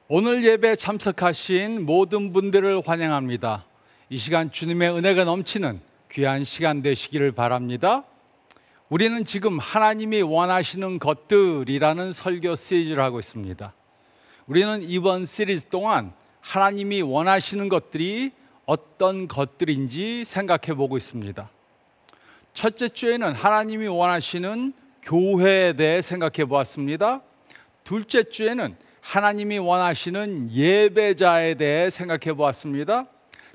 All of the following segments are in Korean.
오늘 예배에 참석하신 모든 분들을 환영합니다. 이 시간 주님의 은혜가 넘치는 귀한 시간 되시기를 바랍니다. 우리는 지금 하나님이 원하시는 것들이라는 설교 시리즈를 하고 있습니다. 우리는 이번 시리즈 동안 하나님이 원하시는 것들이 어떤 것들인지 생각해 보고 있습니다. 첫째 주에는 하나님이 원하시는 교회에 대해 생각해 보았습니다. 둘째 주에는 하나님이 원하시는 예배자에 대해 생각해 보았습니다.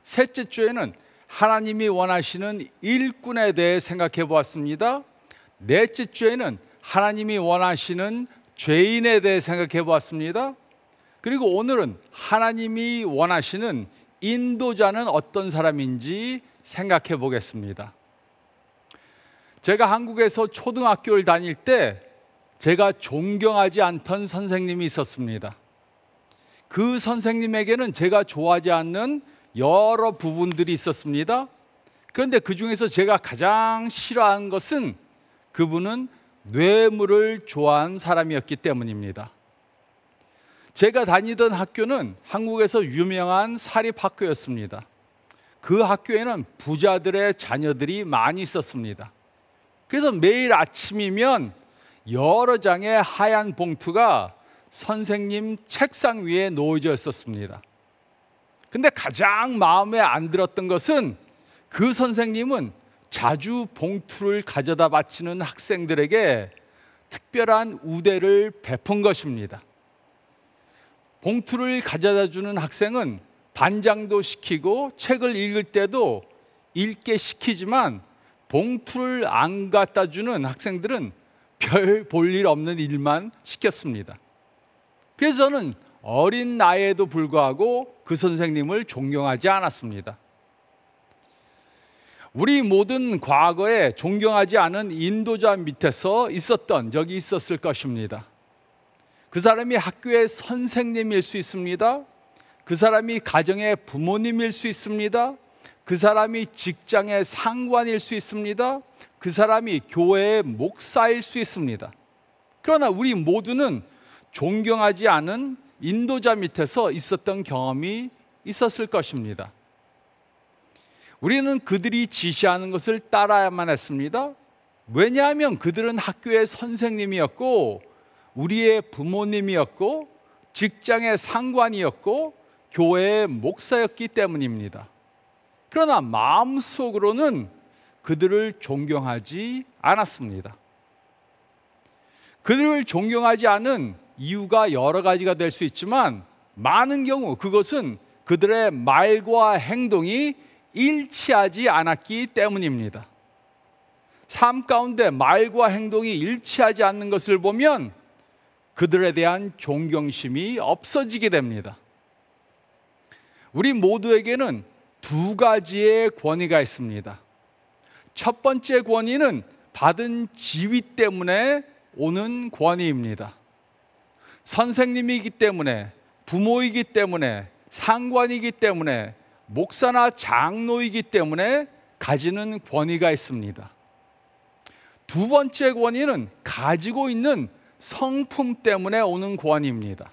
셋째 주에는 하나님이 원하시는 일꾼에 대해 생각해 보았습니다. 넷째 주에는 하나님이 원하시는 죄인에 대해 생각해 보았습니다. 그리고 오늘은 하나님이 원하시는 인도자는 어떤 사람인지 생각해 보겠습니다. 제가 한국에서 초등학교를 다닐 때 제가 존경하지 않던 선생님이 있었습니다. 그 선생님에게는 제가 좋아하지 않는 여러 부분들이 있었습니다. 그런데 그 중에서 제가 가장 싫어하는 것은 그분은 뇌물을 좋아한 사람이었기 때문입니다. 제가 다니던 학교는 한국에서 유명한 사립학교였습니다. 그 학교에는 부자들의 자녀들이 많이 있었습니다. 그래서 매일 아침이면 여러 장의 하얀 봉투가 선생님 책상 위에 놓여져 있었습니다. 근데 가장 마음에 안 들었던 것은 그 선생님은 자주 봉투를 가져다 바치는 학생들에게 특별한 우대를 베푼 것입니다. 봉투를 가져다 주는 학생은 반장도 시키고 책을 읽을 때도 읽게 시키지만 봉투를 안 갖다 주는 학생들은 별 볼 일 없는 일만 시켰습니다. 그래서 저는 어린 나이에도 불구하고 그 선생님을 존경하지 않았습니다. 우리 모든 과거에 존경하지 않은 인도자 밑에서 있었던 적이 있었을 것입니다. 그 사람이 학교의 선생님일 수 있습니다. 그 사람이 가정의 부모님일 수 있습니다. 그 사람이 직장의 상관일 수 있습니다. 그 사람이 교회의 목사일 수 있습니다. 그러나 우리 모두는 존경하지 않은 인도자 밑에서 있었던 경험이 있었을 것입니다. 우리는 그들이 지시하는 것을 따라야만 했습니다. 왜냐하면 그들은 학교의 선생님이었고 우리의 부모님이었고 직장의 상관이었고 교회의 목사였기 때문입니다. 그러나 마음속으로는 그들을 존경하지 않았습니다. 그들을 존경하지 않은 이유가 여러 가지가 될 수 있지만 많은 경우 그것은 그들의 말과 행동이 일치하지 않았기 때문입니다. 삶 가운데 말과 행동이 일치하지 않는 것을 보면 그들에 대한 존경심이 없어지게 됩니다. 우리 모두에게는 두 가지의 권위가 있습니다. 첫 번째 권위는 받은 지위 때문에 오는 권위입니다. 선생님이기 때문에, 부모이기 때문에, 상관이기 때문에, 목사나 장로이기 때문에 가지는 권위가 있습니다. 두 번째 권위는 가지고 있는 성품 때문에 오는 권위입니다.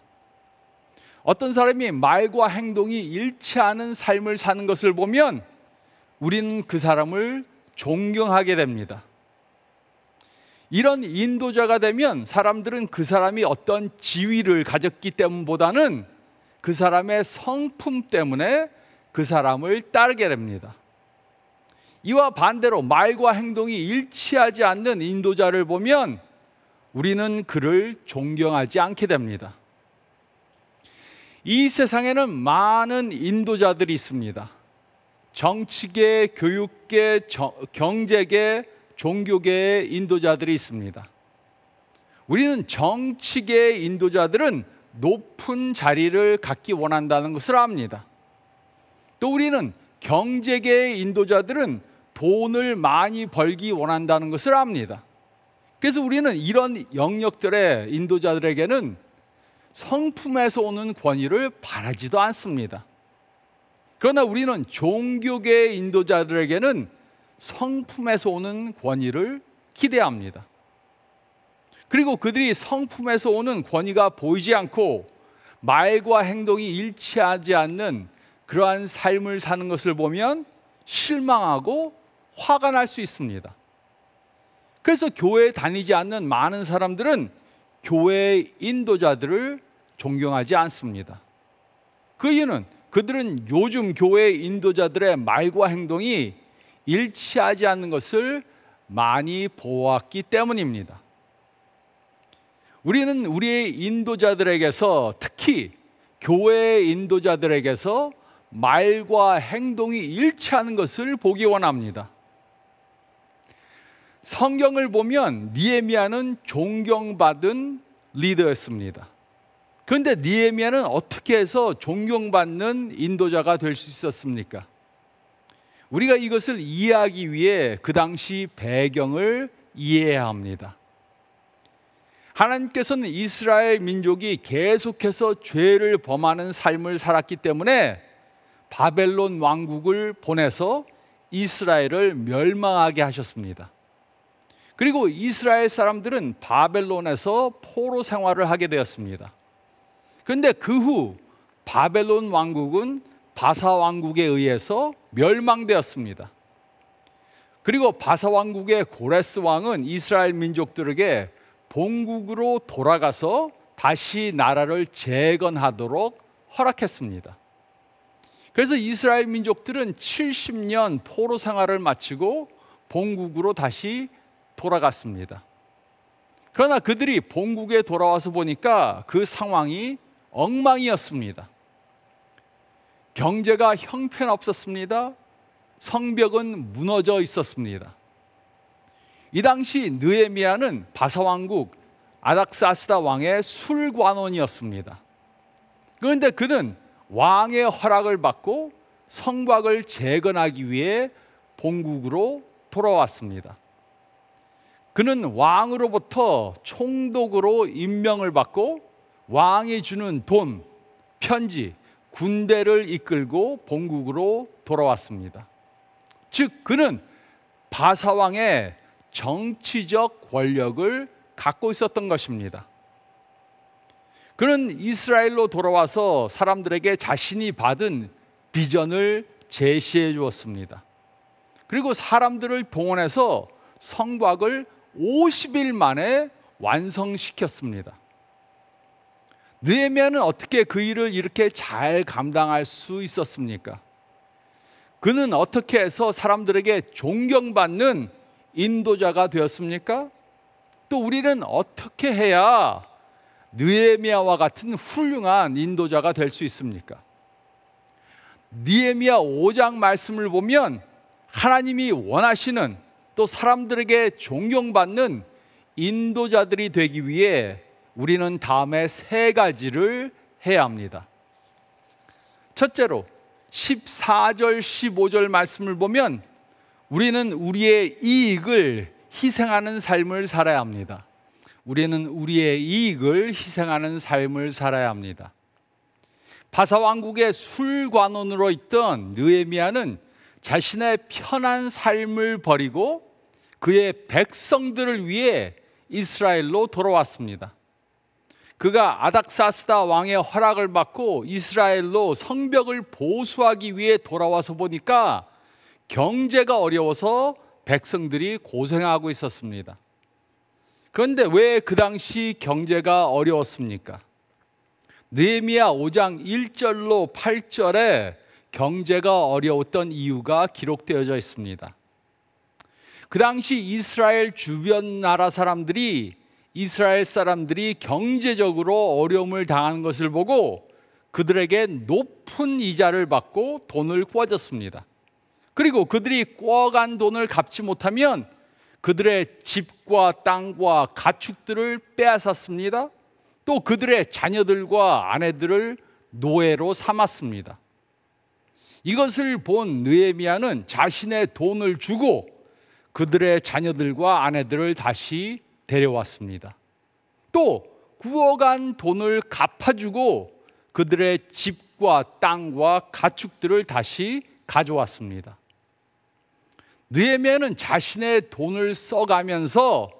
어떤 사람이 말과 행동이 일치하는 삶을 사는 것을 보면 우리는 그 사람을 존경하게 됩니다. 이런 인도자가 되면 사람들은 그 사람이 어떤 지위를 가졌기 때문보다는 그 사람의 성품 때문에 그 사람을 따르게 됩니다. 이와 반대로 말과 행동이 일치하지 않는 인도자를 보면 우리는 그를 존경하지 않게 됩니다. 이 세상에는 많은 인도자들이 있습니다. 정치계, 교육계, 경제계, 종교계의 인도자들이 있습니다. 우리는 정치계의 인도자들은 높은 자리를 갖기 원한다는 것을 압니다. 또 우리는 경제계의 인도자들은 돈을 많이 벌기 원한다는 것을 압니다. 그래서 우리는 이런 영역들의 인도자들에게는 성품에서 오는 권위를 바라지도 않습니다. 그러나 우리는 종교계의 인도자들에게는 성품에서 오는 권위를 기대합니다. 그리고 그들이 성품에서 오는 권위가 보이지 않고 말과 행동이 일치하지 않는 그러한 삶을 사는 것을 보면 실망하고 화가 날 수 있습니다. 그래서 교회에 다니지 않는 많은 사람들은 교회의 인도자들을 존경하지 않습니다. 그 이유는 그들은 요즘 교회의 인도자들의 말과 행동이 일치하지 않는 것을 많이 보았기 때문입니다. 우리는 우리의 인도자들에게서, 특히 교회의 인도자들에게서 말과 행동이 일치하는 것을 보기 원합니다. 성경을 보면 느헤미야는 존경받은 리더였습니다. 그런데 느헤미야는 어떻게 해서 존경받는 인도자가 될 수 있었습니까? 우리가 이것을 이해하기 위해 그 당시 배경을 이해해야 합니다. 하나님께서는 이스라엘 민족이 계속해서 죄를 범하는 삶을 살았기 때문에 바벨론 왕국을 보내서 이스라엘을 멸망하게 하셨습니다. 그리고 이스라엘 사람들은 바벨론에서 포로 생활을 하게 되었습니다. 그런데 그 후 바벨론 왕국은 바사 왕국에 의해서 멸망되었습니다. 그리고 바사 왕국의 고레스 왕은 이스라엘 민족들에게 본국으로 돌아가서 다시 나라를 재건하도록 허락했습니다. 그래서 이스라엘 민족들은 70년 포로 생활을 마치고 본국으로 다시 돌아갔습니다. 그러나 그들이 본국에 돌아와서 보니까 그 상황이 엉망이었습니다. 경제가 형편없었습니다. 성벽은 무너져 있었습니다. 이 당시 느헤미야는 바사왕국 아닥사스다 왕의 술관원이었습니다. 그런데 그는 왕의 허락을 받고 성곽을 재건하기 위해 본국으로 돌아왔습니다. 그는 왕으로부터 총독으로 임명을 받고 왕이 주는 돈, 편지, 군대를 이끌고 본국으로 돌아왔습니다. 즉 그는 바사왕의 정치적 권력을 갖고 있었던 것입니다. 그는 이스라엘로 돌아와서 사람들에게 자신이 받은 비전을 제시해 주었습니다. 그리고 사람들을 동원해서 성곽을 50일 만에 완성시켰습니다. 느헤미야는 어떻게 그 일을 이렇게 잘 감당할 수 있었습니까? 그는 어떻게 해서 사람들에게 존경받는 인도자가 되었습니까? 또 우리는 어떻게 해야 느헤미야와 같은 훌륭한 인도자가 될 수 있습니까? 느헤미야 5장 말씀을 보면 하나님이 원하시는, 또 사람들에게 존경받는 인도자들이 되기 위해 우리는 다음에 3가지를 해야 합니다. 첫째로 14절 15절 말씀을 보면 우리는 우리의 이익을 희생하는 삶을 살아야 합니다. 우리는 우리의 이익을 희생하는 삶을 살아야 합니다. 바사 왕국의 술관원으로 있던 느헤미야는 자신의 편한 삶을 버리고 그의 백성들을 위해 이스라엘로 돌아왔습니다. 그가 아닥사스다 왕의 허락을 받고 이스라엘로 성벽을 보수하기 위해 돌아와서 보니까 경제가 어려워서 백성들이 고생하고 있었습니다. 그런데 왜 그 당시 경제가 어려웠습니까? 느헤미야 5장 1절로 8절에 경제가 어려웠던 이유가 기록되어져 있습니다. 그 당시 이스라엘 주변 나라 사람들이 이스라엘 사람들이 경제적으로 어려움을 당하는 것을 보고 그들에게 높은 이자를 받고 돈을 꿔줬습니다. 그리고 그들이 꿔간 돈을 갚지 못하면 그들의 집과 땅과 가축들을 빼앗았습니다. 또 그들의 자녀들과 아내들을 노예로 삼았습니다. 이것을 본 느헤미야는 자신의 돈을 주고 그들의 자녀들과 아내들을 다시 데려왔습니다. 또 구워간 돈을 갚아주고 그들의 집과 땅과 가축들을 다시 가져왔습니다. 느헤미야는 자신의 돈을 써가면서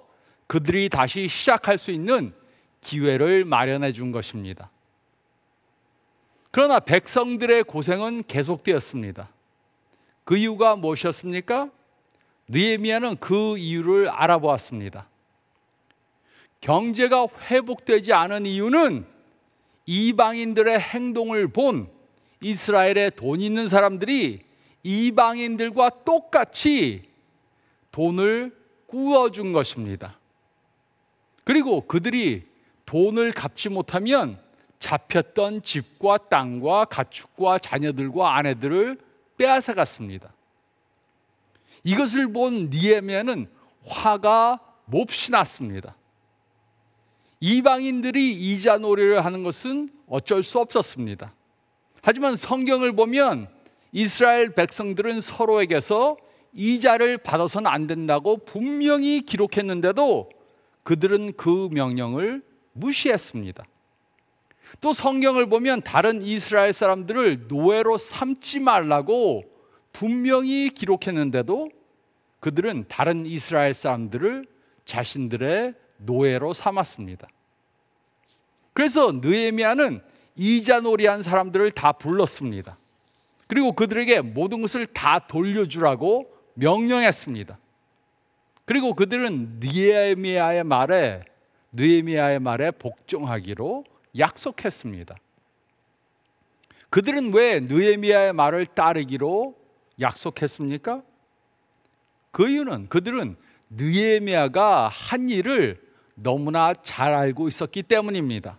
그들이 다시 시작할 수 있는 기회를 마련해 준 것입니다. 그러나 백성들의 고생은 계속되었습니다. 그 이유가 무엇이었습니까? 느헤미야는 그 이유를 알아보았습니다. 경제가 회복되지 않은 이유는 이방인들의 행동을 본 이스라엘의 돈 있는 사람들이 이방인들과 똑같이 돈을 꾸어준 것입니다. 그리고 그들이 돈을 갚지 못하면 잡혔던 집과 땅과 가축과 자녀들과 아내들을 빼앗아갔습니다. 이것을 본 느헤미야는 화가 몹시 났습니다. 이방인들이 이자 놀이를 하는 것은 어쩔 수 없었습니다. 하지만 성경을 보면 이스라엘 백성들은 서로에게서 이자를 받아서는 안 된다고 분명히 기록했는데도 그들은 그 명령을 무시했습니다. 또 성경을 보면 다른 이스라엘 사람들을 노예로 삼지 말라고 분명히 기록했는데도 그들은 다른 이스라엘 사람들을 자신들의 노예로 삼았습니다. 그래서 느헤미야는 이자놀이한 사람들을 다 불렀습니다. 그리고 그들에게 모든 것을 다 돌려주라고 명령했습니다. 그리고 그들은 느헤미야의 말에 복종하기로 약속했습니다. 그들은 왜 느헤미야의 말을 따르기로 약속했습니까? 그 이유는 그들은 느헤미야가 한 일을 너무나 잘 알고 있었기 때문입니다.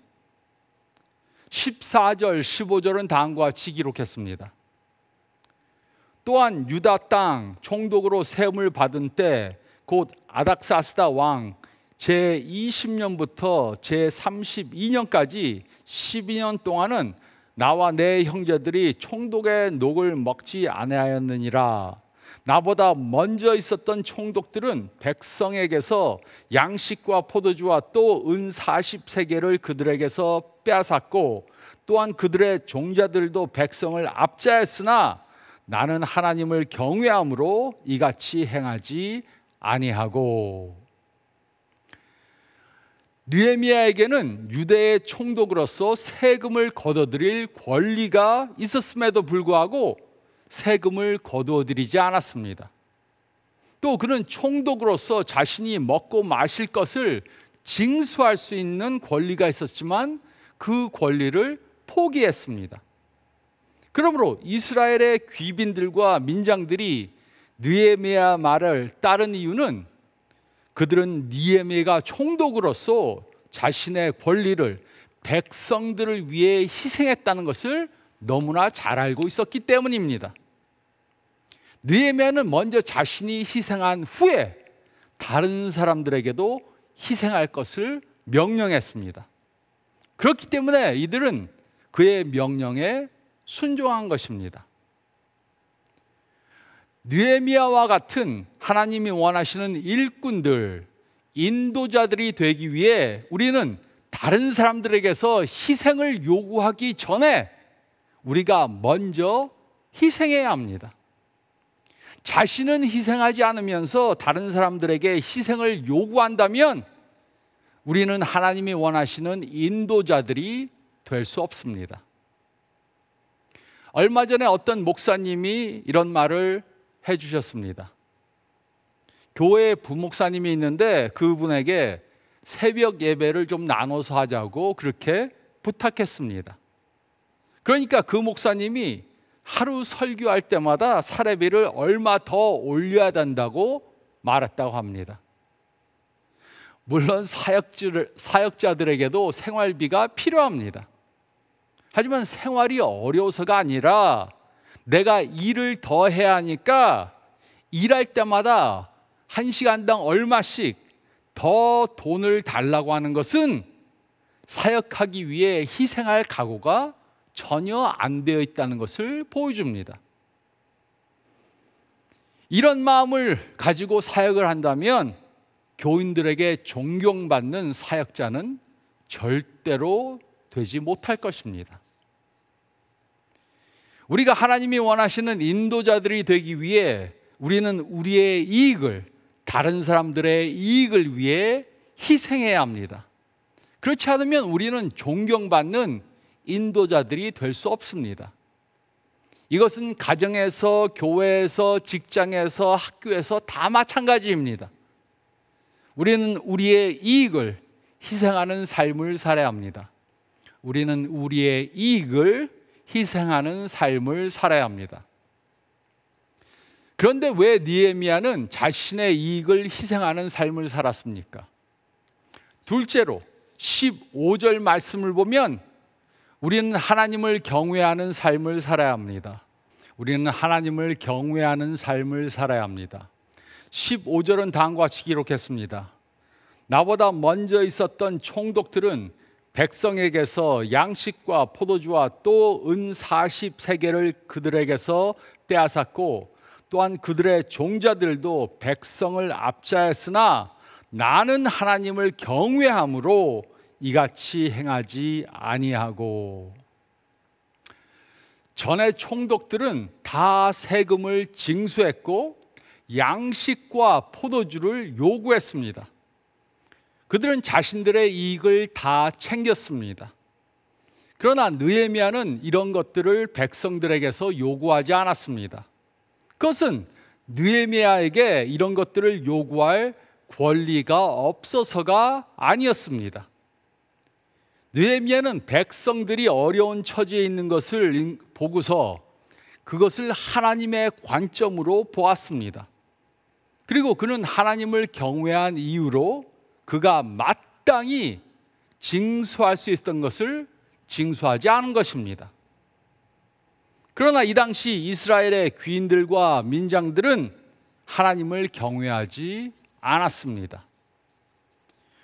14절, 15절은 다음과 같이 기록했습니다. 또한 유다 땅 총독으로 세움을 받은 때 곧 아닥사스다 왕 제20년부터 제32년까지 12년 동안은 나와 내 형제들이 총독의 녹을 먹지 아니하였느니라. 나보다 먼저 있었던 총독들은 백성에게서 양식과 포도주와 또 은 40세겔을 그들에게서 빼앗았고 또한 그들의 종자들도 백성을 압제했으나 나는 하나님을 경외함으로 이같이 행하지 아니하고. 느헤미야에게는 유대의 총독으로서 세금을 거둬들일 권리가 있었음에도 불구하고 세금을 거두어들이지 않았습니다. 또 그는 총독으로서 자신이 먹고 마실 것을 징수할 수 있는 권리가 있었지만 그 권리를 포기했습니다. 그러므로 이스라엘의 귀빈들과 민장들이 느헤미야 말을 따른 이유는 그들은 느헤미야가 총독으로서 자신의 권리를 백성들을 위해 희생했다는 것을 너무나 잘 알고 있었기 때문입니다. 느헤미야는 먼저 자신이 희생한 후에 다른 사람들에게도 희생할 것을 명령했습니다. 그렇기 때문에 이들은 그의 명령에 순종한 것입니다. 느헤미야와 같은 하나님이 원하시는 일꾼들, 인도자들이 되기 위해 우리는 다른 사람들에게서 희생을 요구하기 전에 우리가 먼저 희생해야 합니다. 자신은 희생하지 않으면서 다른 사람들에게 희생을 요구한다면 우리는 하나님이 원하시는 인도자들이 될 수 없습니다. 얼마 전에 어떤 목사님이 이런 말을 해주셨습니다. 교회에 부목사님이 있는데 그분에게 새벽 예배를 좀 나눠서 하자고 그렇게 부탁했습니다. 그러니까 그 목사님이 하루 설교할 때마다 사례비를 얼마 더 올려야 된다고 말했다고 합니다. 물론 사역자들에게도 생활비가 필요합니다. 하지만 생활이 어려워서가 아니라 내가 일을 더 해야 하니까 일할 때마다 1시간당 얼마씩 더 돈을 달라고 하는 것은 사역하기 위해 희생할 각오가 전혀 안 되어 있다는 것을 보여줍니다. 이런 마음을 가지고 사역을 한다면 교인들에게 존경받는 사역자는 절대로 되지 못할 것입니다. 우리가 하나님이 원하시는 인도자들이 되기 위해 우리는 우리의 이익을 다른 사람들의 이익을 위해 희생해야 합니다. 그렇지 않으면 우리는 존경받는 인도자들이 될 수 없습니다. 이것은 가정에서, 교회에서, 직장에서, 학교에서 다 마찬가지입니다. 우리는 우리의 이익을 희생하는 삶을 살아야 합니다. 우리는 우리의 이익을 희생하는 삶을 살아야 합니다. 그런데 왜 느헤미야는 자신의 이익을 희생하는 삶을 살았습니까? 둘째로 15절 말씀을 보면 우리는 하나님을 경외하는 삶을 살아야 합니다. 우리는 하나님을 경외하는 삶을 살아야 합니다. 15절은 다음과 같이 기록했습니다. 나보다 먼저 있었던 총독들은 백성에게서 양식과 포도주와 또 은 40세겔을 그들에게서 빼앗았고 또한 그들의 종자들도 백성을 압제하였으나 나는 하나님을 경외함으로 이같이 행하지 아니하고. 전에 총독들은 다 세금을 징수했고 양식과 포도주를 요구했습니다. 그들은 자신들의 이익을 다 챙겼습니다. 그러나 느헤미야는 이런 것들을 백성들에게서 요구하지 않았습니다. 그것은 느헤미야에게 이런 것들을 요구할 권리가 없어서가 아니었습니다. 느헤미야는 백성들이 어려운 처지에 있는 것을 보고서 그것을 하나님의 관점으로 보았습니다. 그리고 그는 하나님을 경외한 이유로 그가 마땅히 징수할 수 있었던 것을 징수하지 않은 것입니다. 그러나 이 당시 이스라엘의 귀인들과 민장들은 하나님을 경외하지 않았습니다.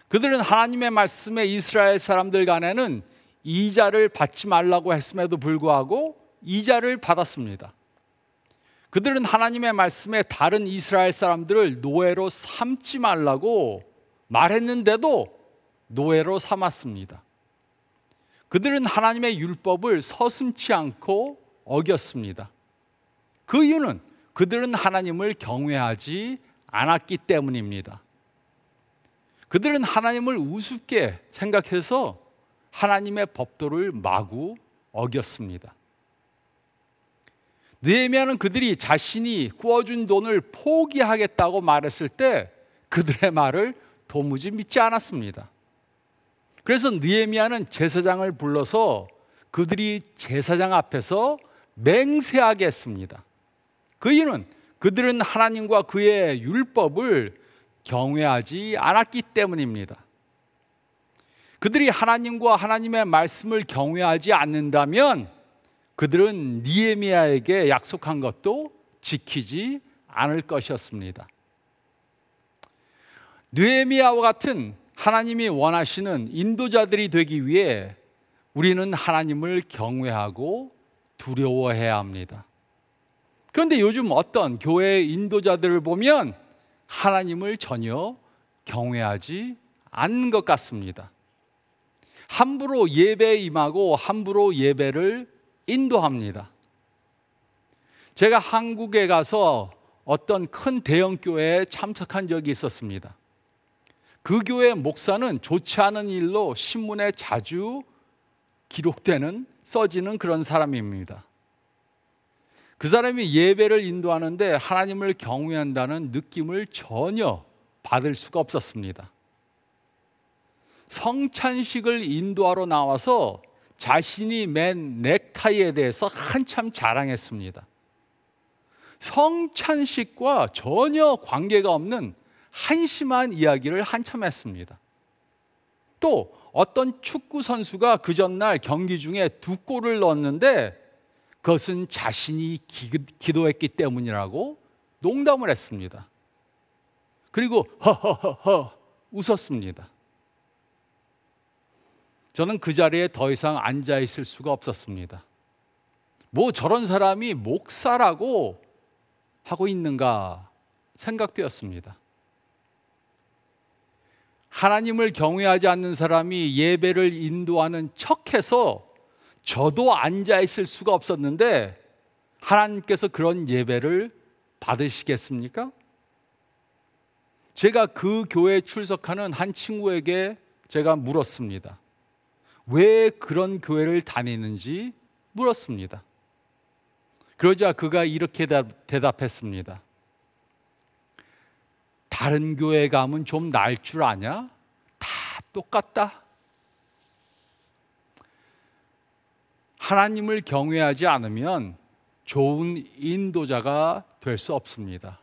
그들은 하나님의 말씀에 이스라엘 사람들 간에는 이자를 받지 말라고 했음에도 불구하고 이자를 받았습니다. 그들은 하나님의 말씀에 다른 이스라엘 사람들을 노예로 삼지 말라고 말했는데도 노예로 삼았습니다. 그들은 하나님의 율법을 서슴지 않고 어겼습니다. 그 이유는 그들은 하나님을 경외하지 않았기 때문입니다. 그들은 하나님을 우습게 생각해서 하나님의 법도를 마구 어겼습니다. 느헤미야는 그들이 자신이 구워준 돈을 포기하겠다고 말했을 때 그들의 말을 도무지 믿지 않았습니다. 그래서 느헤미야는 제사장을 불러서 그들이 제사장 앞에서 맹세하게 했습니다. 그 이유는 그들은 하나님과 그의 율법을 경외하지 않았기 때문입니다. 그들이 하나님과 하나님의 말씀을 경외하지 않는다면 그들은 느헤미야에게 약속한 것도 지키지 않을 것이었습니다. 느헤미야와 같은 하나님이 원하시는 인도자들이 되기 위해 우리는 하나님을 경외하고 두려워해야 합니다. 그런데 요즘 어떤 교회의 인도자들을 보면 하나님을 전혀 경외하지 않는 것 같습니다. 함부로 예배에 임하고 함부로 예배를 인도합니다. 제가 한국에 가서 어떤 큰 대형 교회에 참석한 적이 있었습니다. 그 교회 목사는 좋지 않은 일로 신문에 자주 기록되는, 써지는 그런 사람입니다. 그 사람이 예배를 인도하는데 하나님을 경외한다는 느낌을 전혀 받을 수가 없었습니다. 성찬식을 인도하러 나와서 자신이 맨 넥타이에 대해서 한참 자랑했습니다. 성찬식과 전혀 관계가 없는 한심한 이야기를 한참 했습니다. 또 어떤 축구 선수가 그 전날 경기 중에 2골을 넣었는데 그것은 자신이 기도했기 때문이라고 농담을 했습니다. 그리고 허허허허 웃었습니다. 저는 그 자리에 더 이상 앉아 있을 수가 없었습니다. 뭐 저런 사람이 목사라고 하고 있는가 생각되었습니다. 하나님을 경외하지 않는 사람이 예배를 인도하는 척해서 저도 앉아 있을 수가 없었는데 하나님께서 그런 예배를 받으시겠습니까? 제가 그 교회에 출석하는 한 친구에게 제가 물었습니다. 왜 그런 교회를 다니는지 물었습니다. 그러자 그가 이렇게 대답했습니다. 다른 교회 가면 좀 나을 줄 아냐? 다 똑같다. 하나님을 경외하지 않으면 좋은 인도자가 될 수 없습니다.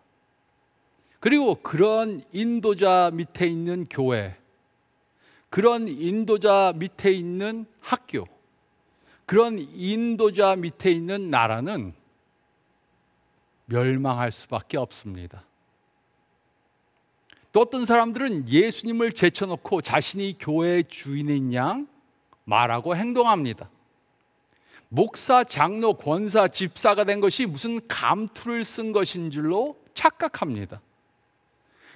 그리고 그런 인도자 밑에 있는 교회, 그런 인도자 밑에 있는 학교, 그런 인도자 밑에 있는 나라는 멸망할 수밖에 없습니다. 또 어떤 사람들은 예수님을 제쳐놓고 자신이 교회의 주인인 양 말하고 행동합니다. 목사, 장로, 권사, 집사가 된 것이 무슨 감투를 쓴 것인 줄로 착각합니다.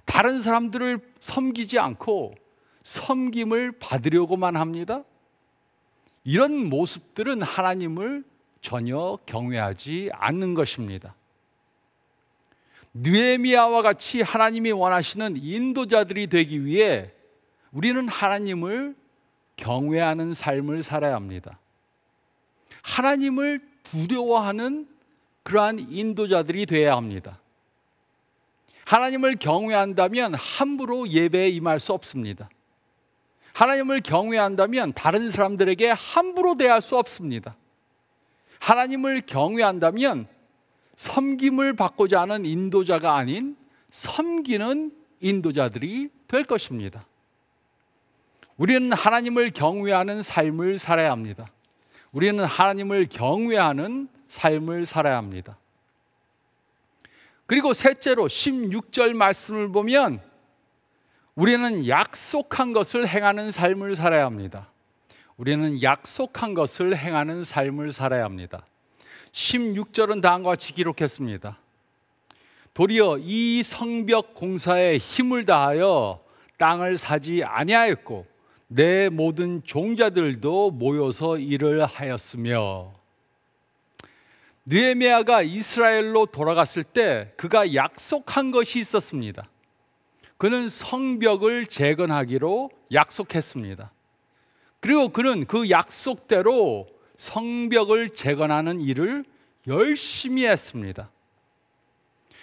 다른 사람들을 섬기지 않고 섬김을 받으려고만 합니다. 이런 모습들은 하나님을 전혀 경외하지 않는 것입니다. 느헤미야와 같이 하나님이 원하시는 인도자들이 되기 위해 우리는 하나님을 경외하는 삶을 살아야 합니다. 하나님을 두려워하는 그러한 인도자들이 되어야 합니다. 하나님을 경외한다면 함부로 예배에 임할 수 없습니다. 하나님을 경외한다면 다른 사람들에게 함부로 대할 수 없습니다. 하나님을 경외한다면 섬김을 받고자 하는 인도자가 아닌 섬기는 인도자들이 될 것입니다. 우리는 하나님을 경외하는 삶을 살아야 합니다. 우리는 하나님을 경외하는 삶을 살아야 합니다. 그리고 셋째로 16절 말씀을 보면 우리는 약속한 것을 행하는 삶을 살아야 합니다. 우리는 약속한 것을 행하는 삶을 살아야 합니다. 16절은 다음과 같이 기록했습니다. 도리어 이 성벽 공사에 힘을 다하여 땅을 사지 아니하였고 내 모든 종자들도 모여서 일을 하였으며. 느헤미야가 이스라엘로 돌아갔을 때 그가 약속한 것이 있었습니다. 그는 성벽을 재건하기로 약속했습니다. 그리고 그는 그 약속대로 성벽을 재건하는 일을 열심히 했습니다.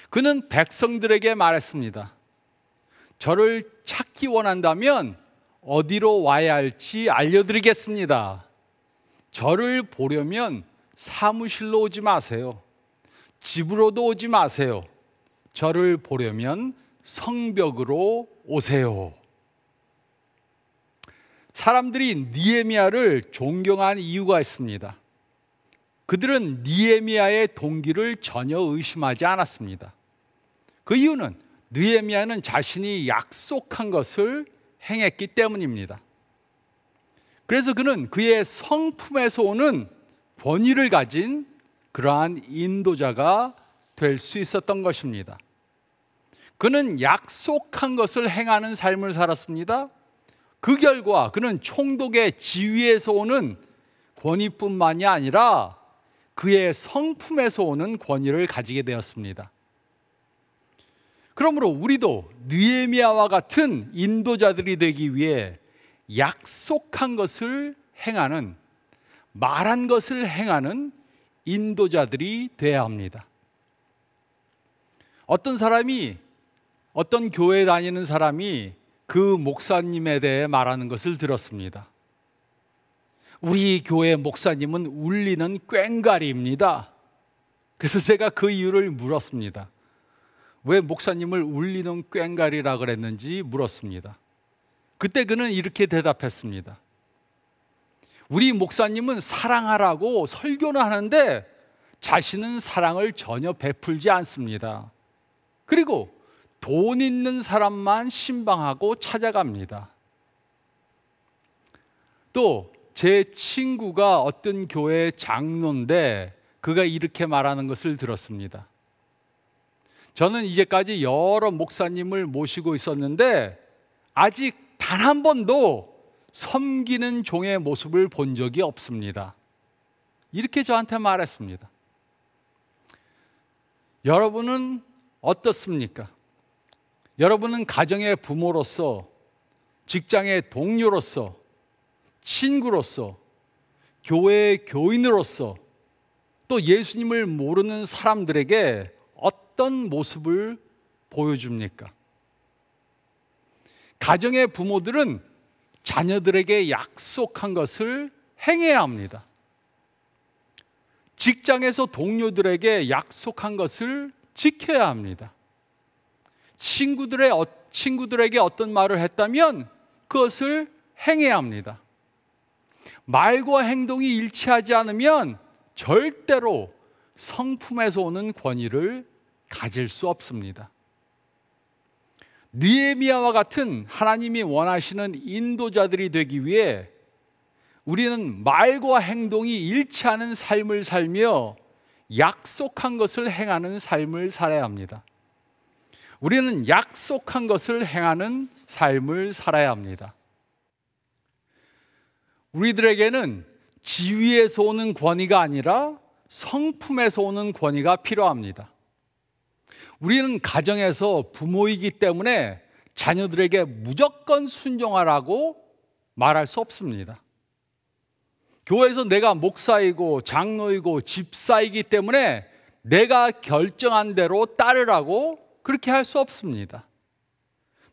그는 백성들에게 말했습니다. 저를 찾기 원한다면 어디로 와야 할지 알려드리겠습니다. 저를 보려면 사무실로 오지 마세요. 집으로도 오지 마세요. 저를 보려면 성벽으로 오세요. 사람들이 느헤미야를 존경한 이유가 있습니다. 그들은 느헤미야의 동기를 전혀 의심하지 않았습니다. 그 이유는 느헤미야는 자신이 약속한 것을 행했기 때문입니다. 그래서 그는 그의 성품에서 오는 권위를 가진 그러한 인도자가 될 수 있었던 것입니다. 그는 약속한 것을 행하는 삶을 살았습니다. 그 결과 그는 총독의 지위에서 오는 권위뿐만이 아니라 그의 성품에서 오는 권위를 가지게 되었습니다. 그러므로 우리도 느헤미야와 같은 인도자들이 되기 위해 약속한 것을 행하는, 말한 것을 행하는 인도자들이 되어야 합니다. 어떤 교회에 다니는 사람이 그 목사님에 대해 말하는 것을 들었습니다. 우리 교회 목사님은 울리는 꽹과리입니다. 그래서 제가 그 이유를 물었습니다. 왜 목사님을 울리는 꽹과리라 그랬는지 물었습니다. 그때 그는 이렇게 대답했습니다. 우리 목사님은 사랑하라고 설교는 하는데 자신은 사랑을 전혀 베풀지 않습니다. 그리고 돈 있는 사람만 신방하고 찾아갑니다. 또 제 친구가 어떤 교회 장로인데 그가 이렇게 말하는 것을 들었습니다. 저는 이제까지 여러 목사님을 모시고 있었는데 아직 단 한 번도 섬기는 종의 모습을 본 적이 없습니다. 이렇게 저한테 말했습니다. 여러분은 어떻습니까? 여러분은 가정의 부모로서, 직장의 동료로서, 친구로서, 교회의 교인으로서, 또 예수님을 모르는 사람들에게 어떤 모습을 보여줍니까? 가정의 부모들은 자녀들에게 약속한 것을 행해야 합니다. 직장에서 동료들에게 약속한 것을 지켜야 합니다. 친구들에게 어떤 말을 했다면 그것을 행해야 합니다. 말과 행동이 일치하지 않으면 절대로 성품에서 오는 권위를 가질 수 없습니다. 느헤미야와 같은 하나님이 원하시는 인도자들이 되기 위해 우리는 말과 행동이 일치하는 삶을 살며 약속한 것을 행하는 삶을 살아야 합니다. 우리는 약속한 것을 행하는 삶을 살아야 합니다. 우리들에게는 지위에서 오는 권위가 아니라 성품에서 오는 권위가 필요합니다. 우리는 가정에서 부모이기 때문에 자녀들에게 무조건 순종하라고 말할 수 없습니다. 교회에서 내가 목사이고 장로이고 집사이기 때문에 내가 결정한 대로 따르라고 그렇게 할 수 없습니다.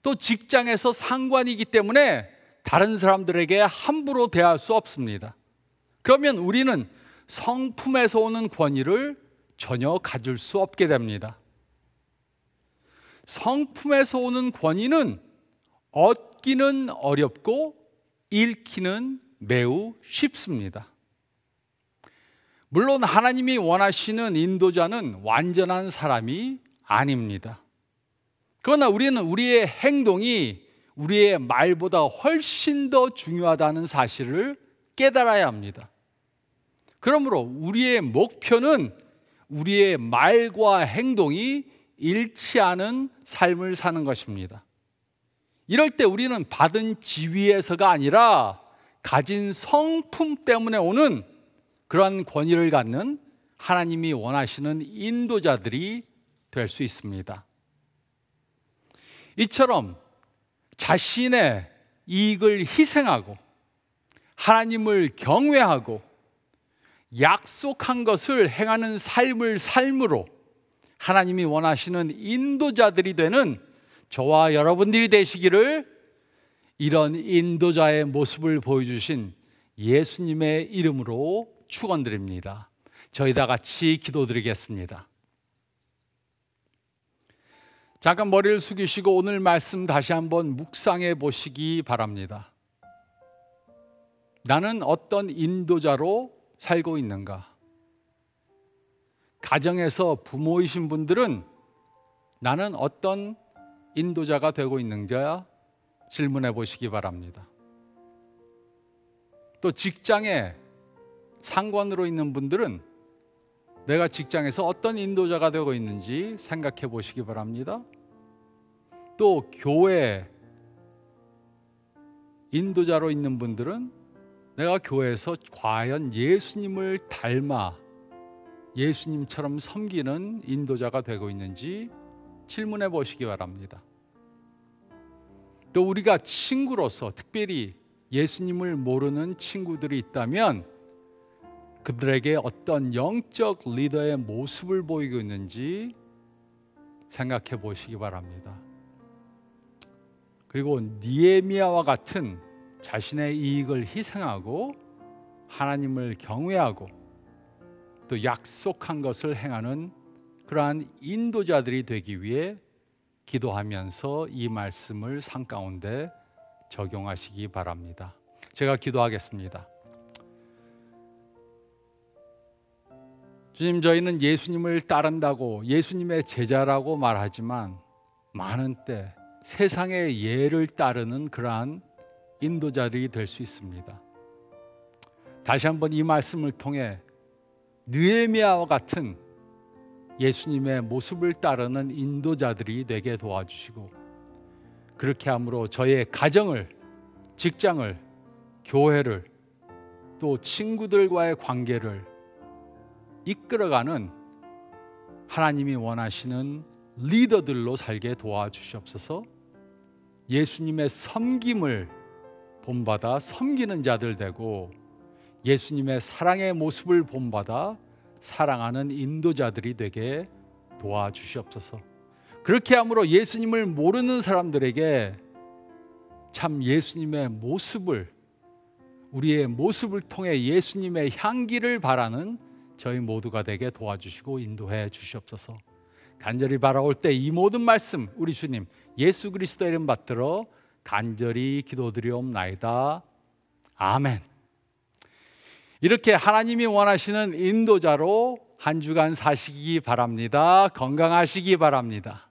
또 직장에서 상관이기 때문에 다른 사람들에게 함부로 대할 수 없습니다. 그러면 우리는 성품에서 오는 권위를 전혀 가질 수 없게 됩니다. 성품에서 오는 권위는 얻기는 어렵고 잃기는 매우 쉽습니다. 물론 하나님이 원하시는 인도자는 완전한 사람이 아닙니다. 그러나 우리는 우리의 행동이 우리의 말보다 훨씬 더 중요하다는 사실을 깨달아야 합니다. 그러므로 우리의 목표는 우리의 말과 행동이 일치하는 삶을 사는 것입니다. 이럴 때 우리는 받은 지위에서가 아니라 가진 성품 때문에 오는 그러한 권위를 갖는 하나님이 원하시는 인도자들이 될 수 있습니다. 이처럼 자신의 이익을 희생하고 하나님을 경외하고 약속한 것을 행하는 삶을 삶으로 하나님이 원하시는 인도자들이 되는 저와 여러분들이 되시기를 이런 인도자의 모습을 보여주신 예수님의 이름으로 축원드립니다. 저희 다 같이 기도드리겠습니다. 잠깐 머리를 숙이시고 오늘 말씀 다시 한번 묵상해 보시기 바랍니다. 나는 어떤 인도자로 살고 있는가? 가정에서 부모이신 분들은 나는 어떤 인도자가 되고 있는가 질문해 보시기 바랍니다. 또 직장에 상관으로 있는 분들은 내가 직장에서 어떤 인도자가 되고 있는지 생각해 보시기 바랍니다. 또 교회 인도자로 있는 분들은 내가 교회에서 과연 예수님을 닮아 예수님처럼 섬기는 인도자가 되고 있는지 질문해 보시기 바랍니다. 또 우리가 친구로서 특별히 예수님을 모르는 친구들이 있다면 그들에게 어떤 영적 리더의 모습을 보이고 있는지 생각해 보시기 바랍니다. 그리고 느헤미야와 같은 자신의 이익을 희생하고 하나님을 경외하고 또 약속한 것을 행하는 그러한 인도자들이 되기 위해 기도하면서 이 말씀을 삶 가운데 적용하시기 바랍니다. 제가 기도하겠습니다. 주님, 저희는 예수님을 따른다고 예수님의 제자라고 말하지만 많은 때 세상의 예를 따르는 그러한 인도자들이 될 수 있습니다. 다시 한번 이 말씀을 통해 느헤미야와 같은 예수님의 모습을 따르는 인도자들이 되게 도와주시고 그렇게 함으로 저의 가정을, 직장을, 교회를 또 친구들과의 관계를 이끌어가는 하나님이 원하시는 리더들로 살게 도와주시옵소서. 예수님의 섬김을 본받아 섬기는 자들 되고 예수님의 사랑의 모습을 본받아 사랑하는 인도자들이 되게 도와주시옵소서. 그렇게 함으로 예수님을 모르는 사람들에게 참 예수님의 모습을, 우리의 모습을 통해 예수님의 향기를 바라는 저희 모두가 되게 도와주시고 인도해 주시옵소서. 간절히 바라올 때 이 모든 말씀 우리 주님 예수 그리스도의 이름 받들어 간절히 기도드리옵나이다. 아멘. 이렇게 하나님이 원하시는 인도자로 한 주간 사시기 바랍니다. 건강하시기 바랍니다.